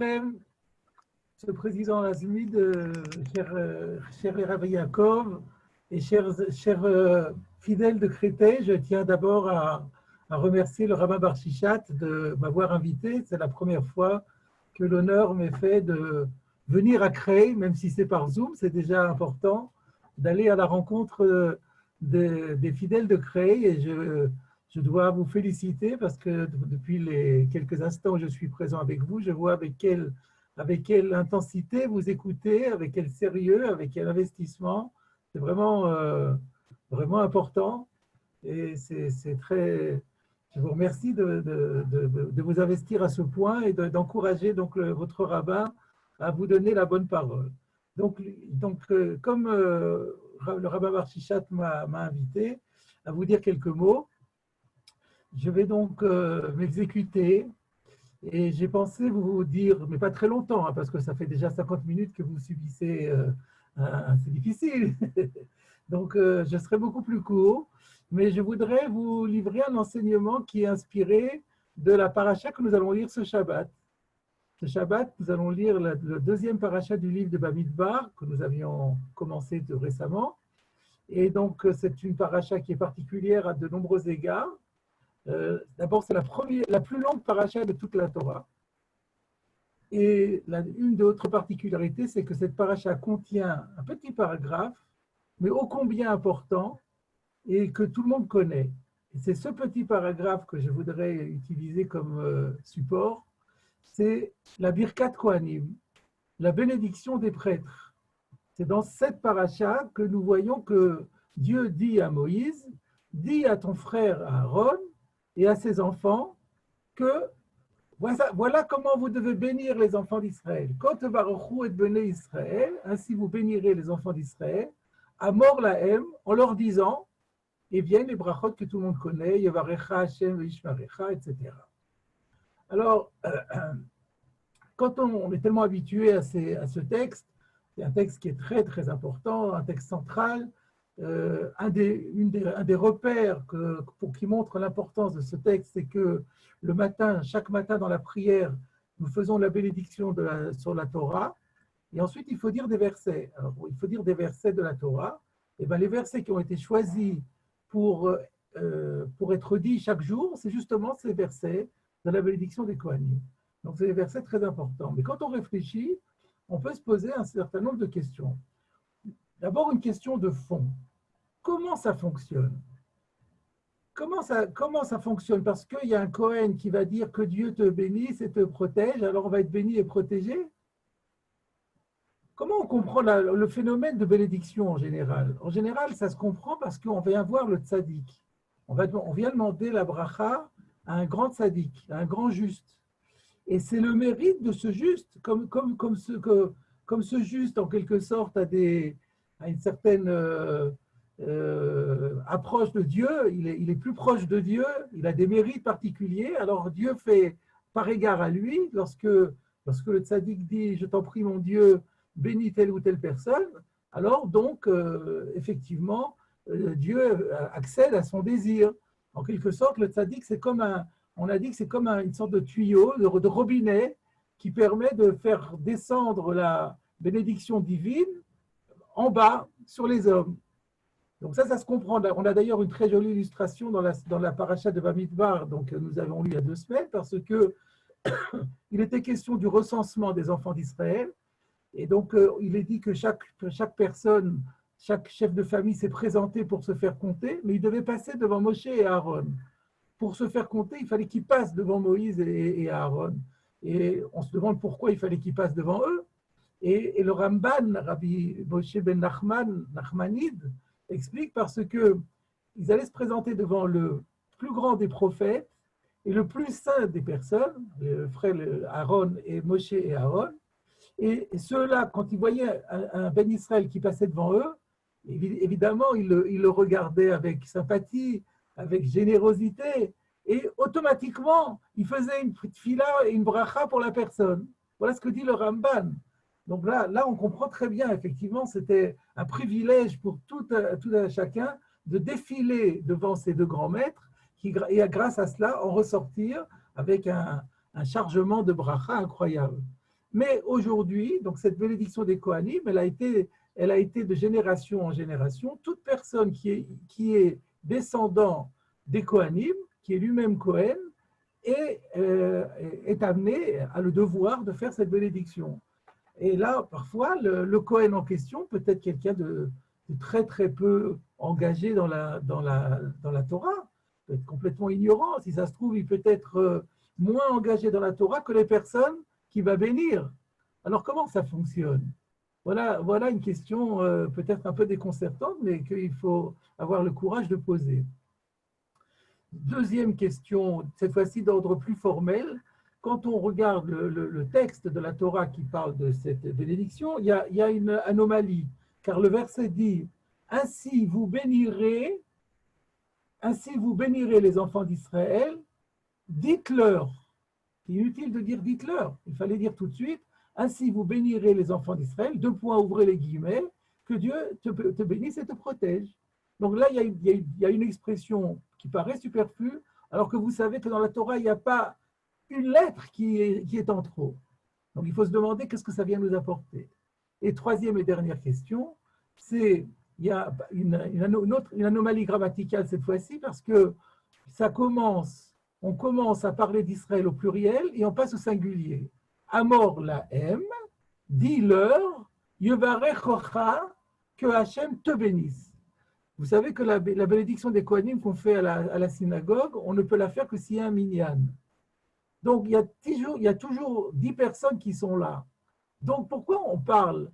Shalom, ce président Razmid, cher Rav Yaakov et chers fidèles de Créteil, je tiens d'abord à remercier le rabbin Bar Shichat de m'avoir invité. C'est la première fois que l'honneur m'est fait de venir à Créteil, même si c'est par Zoom, c'est déjà important, d'aller à la rencontre des fidèles de Créteil. Et je dois vous féliciter parce que depuis les quelques instants où je suis présent avec vous, je vois avec quelle intensité vous écoutez, avec quel sérieux, avec quel investissement. C'est vraiment, vraiment important. Et c'est très... Je vous remercie de vous investir à ce point et d'encourager donc votre rabbin à vous donner la bonne parole. Donc comme le rabbin Bar Shichat m'a invité à vous dire quelques mots, je vais donc m'exécuter. Et j'ai pensé vous dire, mais pas très longtemps, hein, parce que ça fait déjà 50 minutes que vous subissez, c'est difficile. Donc, je serai beaucoup plus court, mais je voudrais vous livrer un enseignement qui est inspiré de la paracha que nous allons lire ce Shabbat. Ce Shabbat, nous allons lire le deuxième paracha du livre de Bamidbar, que nous avions commencé récemment. Et donc, c'est une paracha qui est particulière à de nombreux égards. D'abord, c'est la plus longue paracha de toute la Torah. Et une des autres particularités, c'est que cette paracha contient un petit paragraphe, mais ô combien important, et que tout le monde connaît. Et c'est ce petit paragraphe que je voudrais utiliser comme support, c'est la Birkat Kohanim, la bénédiction des prêtres. C'est dans cette paracha que nous voyons que Dieu dit à Moïse, dis à ton frère Aaron et à ses enfants que voilà comment vous devez bénir les enfants d'Israël. Quand Baruch est béni Israël, ainsi vous bénirez les enfants d'Israël, à mort lahem, en leur disant, et viennent les brachot que tout le monde connaît, Yevarecha Hashem Vishmarecha, etc. Alors, quand on est tellement habitué à ce texte, c'est un texte qui est très très important, un texte central, un des repères qui montre l'importance de ce texte, c'est que le matin, chaque matin dans la prière, nous faisons la bénédiction sur la Torah, et ensuite il faut dire des versets. Alors, il faut dire des versets de la Torah. Et bien, les versets qui ont été choisis pour être dits chaque jour, c'est justement ces versets de la bénédiction des Kohanim. Donc, c'est des versets très importants. Mais quand on réfléchit, on peut se poser un certain nombre de questions. D'abord, une question de fond. Comment ça fonctionne? Comment ça fonctionne? Parce qu'il y a un Kohen qui va dire que Dieu te bénisse et te protège, alors on va être béni et protégé? Comment on comprend le phénomène de bénédiction en général? En général, ça se comprend parce qu'on vient voir le tzaddik. On vient demander la bracha à un grand tzaddik, à un grand juste. Et c'est le mérite de ce juste, comme ce juste, en quelque sorte, a une certaine approche de Dieu, il est plus proche de Dieu, il a des mérites particuliers, alors Dieu fait par égard à lui, lorsque le tzaddik dit « Je t'en prie, mon Dieu, bénis telle ou telle personne », alors donc, effectivement, Dieu accède à son désir. En quelque sorte, le tzaddik, on a dit que c'est comme une sorte de tuyau, de robinet, qui permet de faire descendre la bénédiction divine en bas sur les hommes. Donc ça se comprend. On a d'ailleurs une très jolie illustration dans la paracha de Bamidbar, donc nous avons lu il y a 2 semaines, parce que il était question du recensement des enfants d'Israël. Et donc, il est dit que chaque personne, chaque chef de famille s'est présenté pour se faire compter, mais il devait passer devant Moshe et Aaron. Pour se faire compter, il fallait qu'ils passent devant Moïse et Aaron. Et on se demande pourquoi il fallait qu'ils passent devant eux. Et le Ramban, Rabbi Moshe ben Nachmanide, explique parce qu'ils allaient se présenter devant le plus grand des prophètes et le plus saint des personnes, le frère Aaron et Moshe et Aaron. Et ceux-là, quand ils voyaient un Ben Israël qui passait devant eux, évidemment, ils le regardaient avec sympathie, avec générosité, et automatiquement, ils faisaient une fila et une bracha pour la personne. Voilà ce que dit le Ramban. Donc là, on comprend très bien, effectivement, c'était un privilège pour tout un chacun de défiler devant ces 2 grands maîtres, et grâce à cela, en ressortir avec un chargement de bracha incroyable. Mais aujourd'hui, donc cette bénédiction des Kohanim, elle a été de génération en génération. Toute personne qui est descendant des Kohanim, qui est lui-même Kohen, est amené à le devoir de faire cette bénédiction. Et là, parfois, le Kohen en question peut être quelqu'un de très très peu engagé dans la Torah, peut être complètement ignorant. Si ça se trouve, il peut être moins engagé dans la Torah que les personnes qu'il va bénir. Alors comment ça fonctionne? Voilà une question peut-être un peu déconcertante, mais qu'il faut avoir le courage de poser. Deuxième question, cette fois-ci d'ordre plus formel. Quand on regarde le texte de la Torah qui parle de cette bénédiction, il y a une anomalie, car le verset dit « Ainsi vous bénirez les enfants d'Israël, dites-leur ». C'est inutile de dire « dites-leur », il fallait dire tout de suite « Ainsi vous bénirez les enfants d'Israël », deux points, ouvrez les guillemets, que Dieu te bénisse et te protège. Donc là, il y a une expression qui paraît superflue, alors que vous savez que dans la Torah, il n'y a pas une lettre qui est en trop. Donc il faut se demander qu'est-ce que ça vient nous apporter. Et troisième et dernière question, il y a une anomalie grammaticale cette fois-ci, parce que on commence à parler d'Israël au pluriel et on passe au singulier. Amor lahem, dis-leur, yevarechocha, que Hachem te bénisse. Vous savez que la bénédiction des Kohanim qu'on fait à la synagogue, on ne peut la faire que s'il y a un minyan. Donc, il y a toujours 10 personnes qui sont là. Donc, pourquoi on parle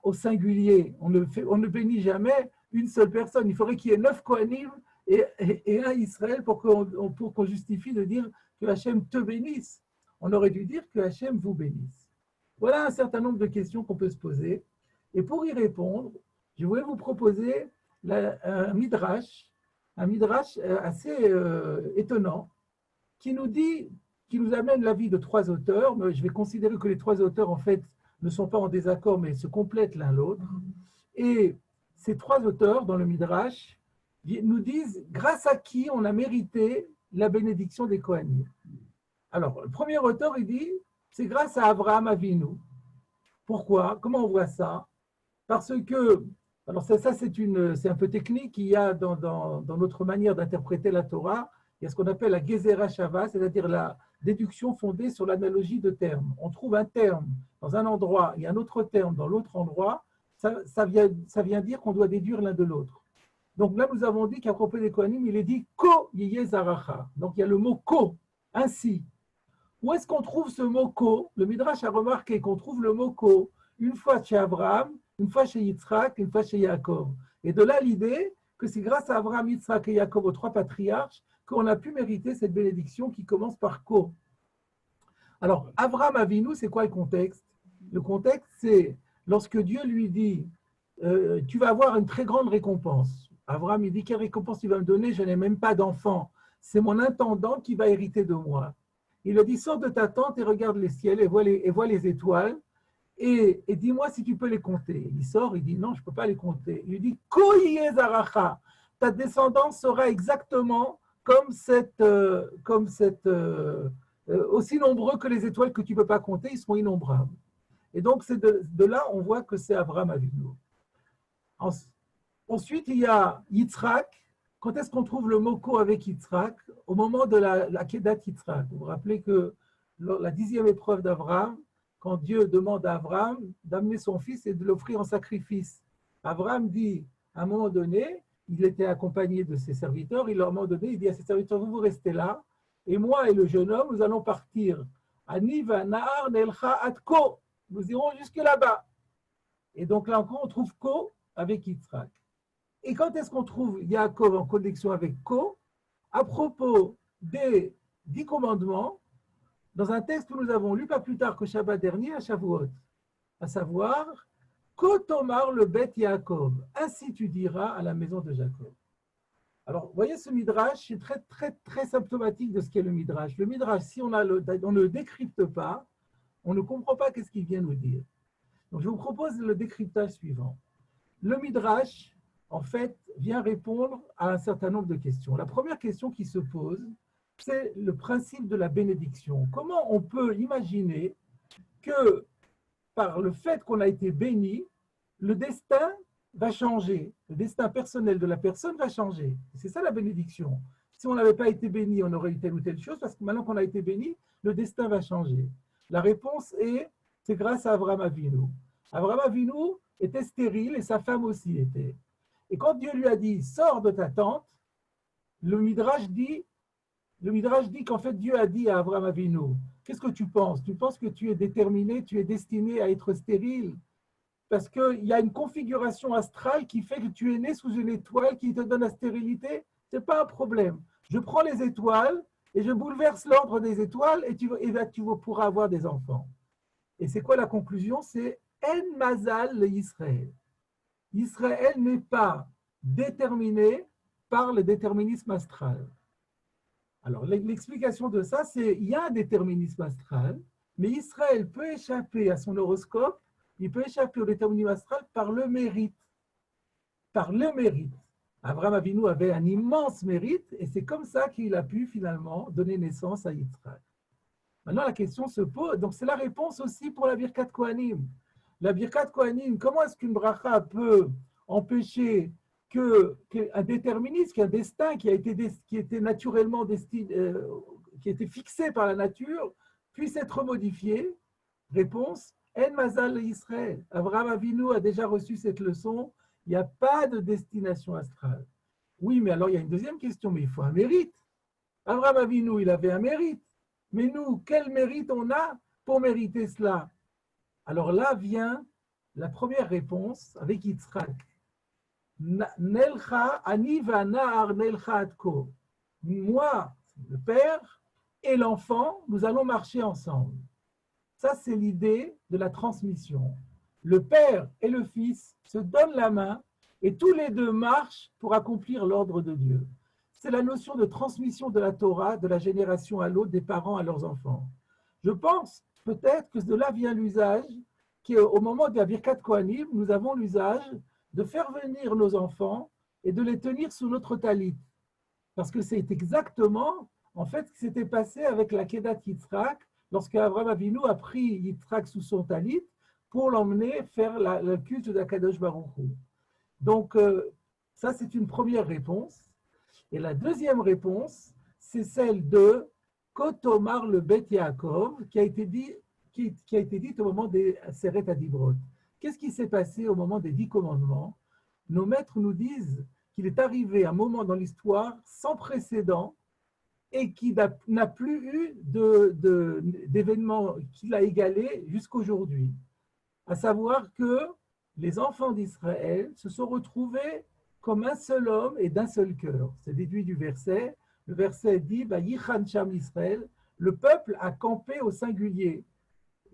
au singulier? On ne bénit jamais une seule personne. Il faudrait qu'il y ait 9 Kohanim et un Israël pour qu'on justifie de dire que Hachem te bénisse. On aurait dû dire que Hachem vous bénisse. Voilà un certain nombre de questions qu'on peut se poser. Et pour y répondre, je voulais vous proposer un midrash assez étonnant qui nous amène l'avis de 3 auteurs. Mais je vais considérer que les 3 auteurs, en fait, ne sont pas en désaccord, mais se complètent l'un l'autre. Et ces 3 auteurs, dans le midrash, nous disent grâce à qui on a mérité la bénédiction des Kohanim. Alors, le premier auteur, il dit, c'est grâce à Abraham Avinu. Pourquoi? Comment on voit ça? Parce que, alors ça c'est un peu technique, il y a dans notre manière d'interpréter la Torah, il y a ce qu'on appelle la Gezerah Shava, c'est-à-dire la déduction fondée sur l'analogie de termes. On trouve un terme dans un endroit et un autre terme dans l'autre endroit, ça vient dire qu'on doit déduire l'un de l'autre. Donc là, nous avons dit qu'à propos des Kohanim, il est dit « Ko yiyezaracha ». Donc il y a le mot « ko », ainsi. Où est-ce qu'on trouve ce mot « ko » Le Midrash a remarqué qu'on trouve le mot « ko » une fois chez Abraham, une fois chez Yitzhak, une fois chez Yaakov. Et de là l'idée que c'est grâce à Abraham, Yitzhak et Yaakov, aux 3 patriarches, qu'on a pu mériter cette bénédiction qui commence par « ko ». Alors, Abraham Avinu, c'est quoi le contexte? Le contexte, c'est lorsque Dieu lui dit tu vas avoir une très grande récompense. Abraham, il dit quelle récompense tu vas me donner? Je n'ai même pas d'enfant. C'est mon intendant qui va hériter de moi. Il lui dit sors de ta tente et regarde les ciels et vois les étoiles et dis-moi si tu peux les compter. Il sort, il dit non, je ne peux pas les compter. Il lui dit Koyez Zaracha, ta descendance sera exactement aussi nombreux que les étoiles que tu ne peux pas compter, ils seront innombrables. Et donc, c'est de là, on voit que c'est Abraham Avinu. Ensuite, il y a Yitzhak. Quand est-ce qu'on trouve le mot ko avec Yitzhak? Au moment de la Kedat Yitzhak. Vous vous rappelez que la 10e épreuve d'Abraham, quand Dieu demande à Abraham d'amener son fils et de l'offrir en sacrifice. Abraham dit, à un moment donné, il était accompagné de ses serviteurs, il leur a donné, il dit à ses serviteurs, vous restez là, et moi et le jeune homme, nous allons partir. Ani va nahar nelcha ad ko. Nous irons jusque là-bas. Et donc là encore, on trouve ko avec Yitzhak. Et quand est-ce qu'on trouve Yaakov en connexion avec ko? À propos des 10 commandements, dans un texte que nous avons lu pas plus tard que Shabbat dernier à Shavuot, à savoir Ko tomar le bet Yaakov, ainsi tu diras à la maison de Jacob. Alors, vous voyez, ce midrash, c'est très, très, très symptomatique de ce qu'est le midrash. Le midrash, si on ne le décrypte pas, on ne comprend pas qu'est-ce qu'il vient nous dire. Donc, je vous propose le décryptage suivant. Le midrash, en fait, vient répondre à un certain nombre de questions. La première question qui se pose, c'est le principe de la bénédiction. Comment on peut imaginer que par le fait qu'on a été béni, le destin va changer. Le destin personnel de la personne va changer. C'est ça la bénédiction. Si on n'avait pas été béni, on aurait eu telle ou telle chose, parce que maintenant qu'on a été béni, le destin va changer. La réponse est, c'est grâce à Abraham Avinu. Abraham Avinu était stérile et sa femme aussi était. Et quand Dieu lui a dit, sors de ta tente, le Midrash dit qu'en fait Dieu a dit à Abraham Avinu, qu'est-ce que tu penses? Tu penses que tu es déterminé, tu es destiné à être stérile? Parce qu'il y a une configuration astrale qui fait que tu es né sous une étoile qui te donne la stérilité. Ce n'est pas un problème. Je prends les étoiles et je bouleverse l'ordre des étoiles et tu pourras avoir des enfants. Et c'est quoi la conclusion? C'est En Mazal le Israël. Israël n'est pas déterminé par le déterminisme astral. Alors, l'explication de ça, c'est qu'il y a un déterminisme astral, mais Israël peut échapper à son horoscope, il peut échapper au déterminisme astral par le mérite. Par le mérite. Abraham Avinu avait un immense mérite, et c'est comme ça qu'il a pu finalement donner naissance à Yitzhak. Maintenant, la question se pose, donc c'est la réponse aussi pour la Birkat Kohanim. La Birkat Kohanim, comment est-ce qu'une bracha peut empêcher qu'un déterminisme, qu'un destin qui était naturellement destiné, qui était fixé par la nature, puisse être modifié? Réponse, En Mazal Israël. Abraham Avinu a déjà reçu cette leçon, il n'y a pas de destination astrale. Oui, mais alors il y a une deuxième question, mais il faut un mérite. Abraham Avinu, il avait un mérite. Mais nous, quel mérite on a pour mériter cela? Alors là vient la première réponse avec Yitzhak. Nelcha, ani va'na'ar nelcha atko. Moi, le père, et l'enfant, nous allons marcher ensemble. Ça, c'est l'idée de la transmission. Le père et le fils se donnent la main et tous les deux marchent pour accomplir l'ordre de Dieu. C'est la notion de transmission de la Torah de la génération à l'autre, des parents à leurs enfants. Je pense peut-être que de là vient l'usage qu'au moment de la Birkat Kohanim, nous avons l'usage de faire venir nos enfants et de les tenir sous notre talit. Parce que c'est exactement, en fait, ce qui s'était passé avec la Kedat Yitzhak, lorsque Abraham Avinu a pris Yitzhak sous son talit pour l'emmener faire le culte de Kadosh Baruch Hu. Donc, ça, c'est une première réponse. Et la deuxième réponse, c'est celle de Kotomar le Bet Yaakov, qui a été dite au moment des Seret Adibrot. Qu'est-ce qui s'est passé au moment des 10 commandements? Nos maîtres nous disent qu'il est arrivé un moment dans l'histoire sans précédent et qui n'a plus eu d'événement qui l'a égalé jusqu'aujourd'hui. À savoir que les enfants d'Israël se sont retrouvés comme un seul homme et d'un seul cœur. C'est déduit du verset. Le verset dit Yichan Sham Israël, le peuple a campé au singulier.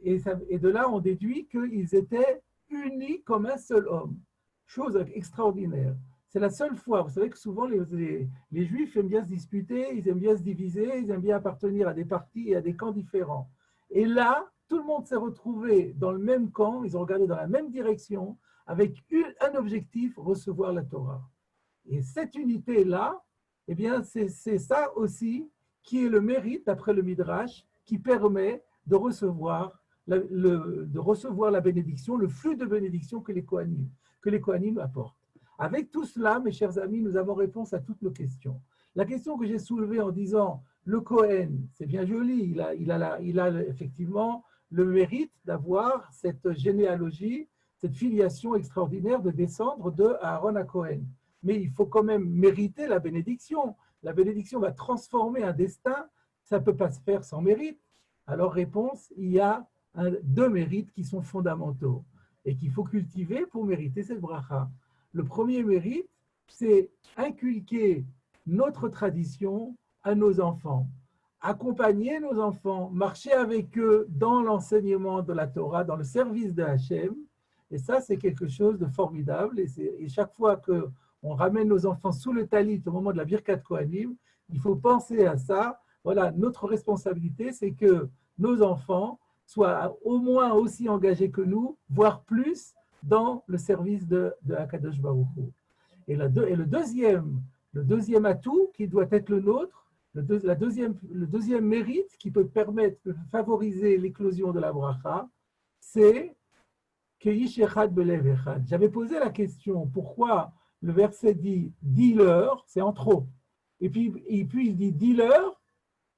Et de là, on déduit qu'ils étaient unis comme un seul homme. Chose extraordinaire. C'est la seule fois. Vous savez que souvent, les Juifs aiment bien se disputer, ils aiment bien se diviser, ils aiment bien appartenir à des partis et à des camps différents. Et là, tout le monde s'est retrouvé dans le même camp, ils ont regardé dans la même direction, avec un objectif, recevoir la Torah. Et cette unité-là, eh bien, c'est ça aussi qui est le mérite, d'après le Midrash, qui permet de recevoir la bénédiction, le flux de bénédiction que les Kohanim apportent. Avec tout cela, mes chers amis, nous avons réponse à toutes nos questions. La question que j'ai soulevée en disant le Kohen, c'est bien joli, il a effectivement le mérite d'avoir cette généalogie, cette filiation extraordinaire de descendre de Aaron à Kohen. Mais il faut quand même mériter la bénédiction. La bénédiction va transformer un destin, ça ne peut pas se faire sans mérite. Alors, réponse, il y a deux mérites qui sont fondamentaux et qu'il faut cultiver pour mériter cette bracha. Le premier mérite, c'est inculquer notre tradition à nos enfants, accompagner nos enfants, marcher avec eux dans l'enseignement de la Torah, dans le service de Hachem. Et ça, c'est quelque chose de formidable. Et chaque fois qu'on ramène nos enfants sous le talit au moment de la Birkat Kohanim, il faut penser à ça. Voilà, notre responsabilité, c'est que nos enfants soient au moins aussi engagés que nous, voire plus, dans le service de Akadosh Baruch Hu. Et le deuxième atout qui doit être le nôtre, le deuxième mérite qui peut permettre de favoriser l'éclosion de la bracha, c'est Keish echad belev echad. J'avais posé la question, pourquoi le verset dit « dis-leur », c'est en trop. Et puis il dit « dis-leur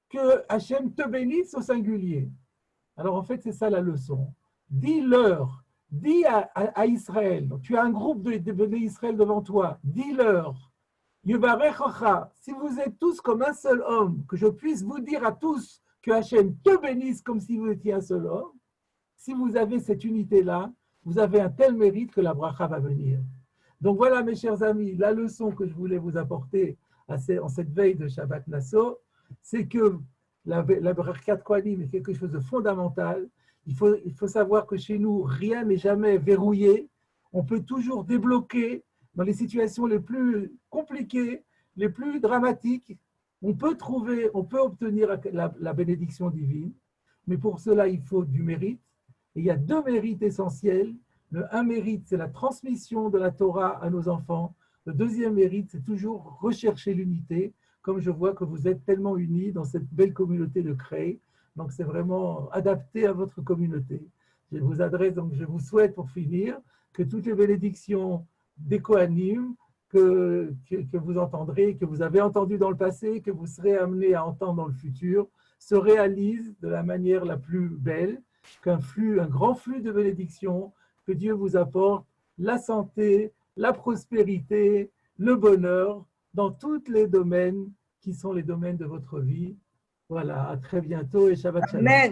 que Hachem te bénisse au singulier ». Alors en fait, c'est ça la leçon. Dis-leur, dis à Israël, donc, tu as un groupe de Israël devant toi, dis-leur, Yevarechacha, si vous êtes tous comme un seul homme, que je puisse vous dire à tous que Hachem te bénisse comme si vous étiez un seul homme, si vous avez cette unité-là, vous avez un tel mérite que la bracha va venir. Donc voilà, mes chers amis, la leçon que je voulais vous apporter en cette veille de Shabbat Nassau, c'est que la Birkat Kohanim est quelque chose de fondamental. Il faut savoir que chez nous, rien n'est jamais verrouillé. On peut toujours débloquer dans les situations les plus compliquées, les plus dramatiques. On peut obtenir la bénédiction divine, mais pour cela, il faut du mérite. Et il y a deux mérites essentiels. Un mérite, c'est la transmission de la Torah à nos enfants. Le deuxième mérite, c'est toujours rechercher l'unité, comme je vois que vous êtes tellement unis dans cette belle communauté de Cré. Donc, c'est vraiment adapté à votre communauté. Je vous souhaite, pour finir, que toutes les bénédictions des Kohanim que vous entendrez, que vous avez entendues dans le passé, que vous serez amenés à entendre dans le futur, se réalisent de la manière la plus belle, un grand flux de bénédictions, que Dieu vous apporte la santé, la prospérité, le bonheur dans tous les domaines qui sont les domaines de votre vie. Voilà, à très bientôt et Shabbat Shalom. Amen.